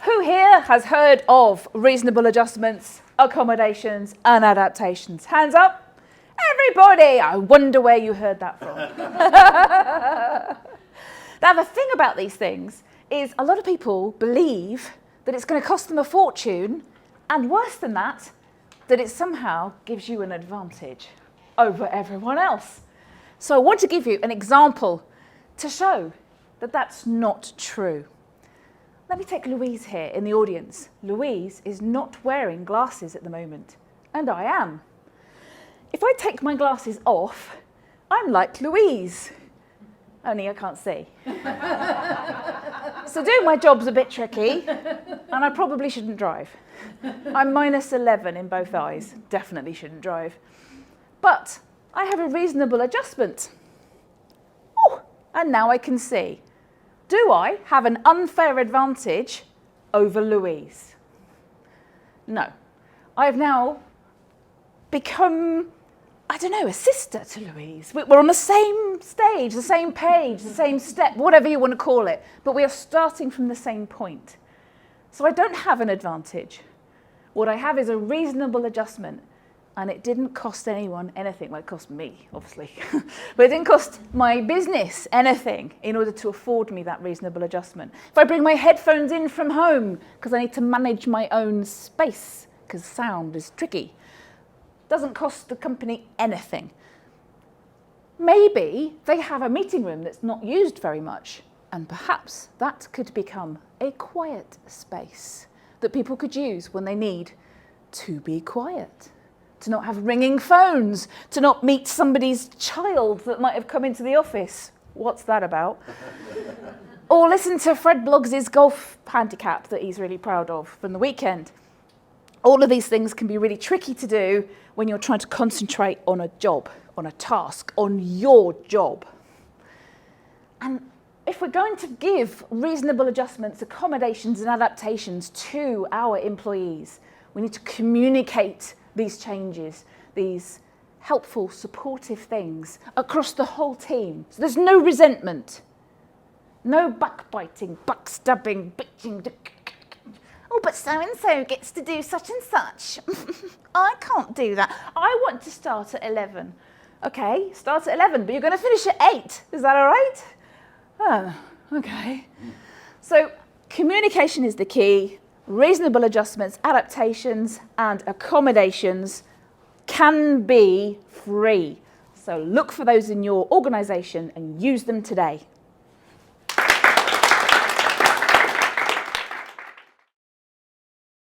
Who here has heard of reasonable adjustments, accommodations and adaptations? Hands up. Everybody! I wonder where you heard that from. Now the thing about these things is a lot of people believe that it's going to cost them a fortune, and worse than that, that it somehow gives you an advantage over everyone else. So I want to give you an example to show that that's not true. Let me take Louise here in the audience. Louise is not wearing glasses at the moment, and I am. If I take my glasses off, I'm like Louise, only I can't see. So doing my job's a bit tricky, and I probably shouldn't drive. I'm -11 in both eyes, definitely shouldn't drive. But I have a reasonable adjustment. Oh, and now I can see. Do I have an unfair advantage over Louise? No. I have now become, I don't know, a sister to Louise. We're on the same stage, the same page, the same step, whatever you want to call it, but we are starting from the same point. So I don't have an advantage. What I have is a reasonable adjustment, and it didn't cost anyone anything. Well, it cost me, obviously, but it didn't cost my business anything in order to afford me that reasonable adjustment. If I bring my headphones in from home because I need to manage my own space because sound is tricky, doesn't cost the company anything. Maybe they have a meeting room that's not used very much, and perhaps that could become a quiet space that people could use when they need to be quiet, to not have ringing phones, to not meet somebody's child that might have come into the office. What's that about? Or listen to Fred Bloggs' golf handicap that he's really proud of from the weekend. All of these things can be really tricky to do when you're trying to concentrate on a job, on a task, on your job. And if we're going to give reasonable adjustments, accommodations and adaptations to our employees, we need to communicate these changes, these helpful, supportive things across the whole team. So there's no resentment, no backbiting, backstabbing, bitching. Oh, but so-and-so gets to do such and such. I can't do that. I want to start at 11. Okay, start at 11, but you're going to finish at 8. Is that all right? Oh, okay. So communication is the key. Reasonable adjustments, adaptations, and accommodations can be free. So look for those in your organisation and use them today.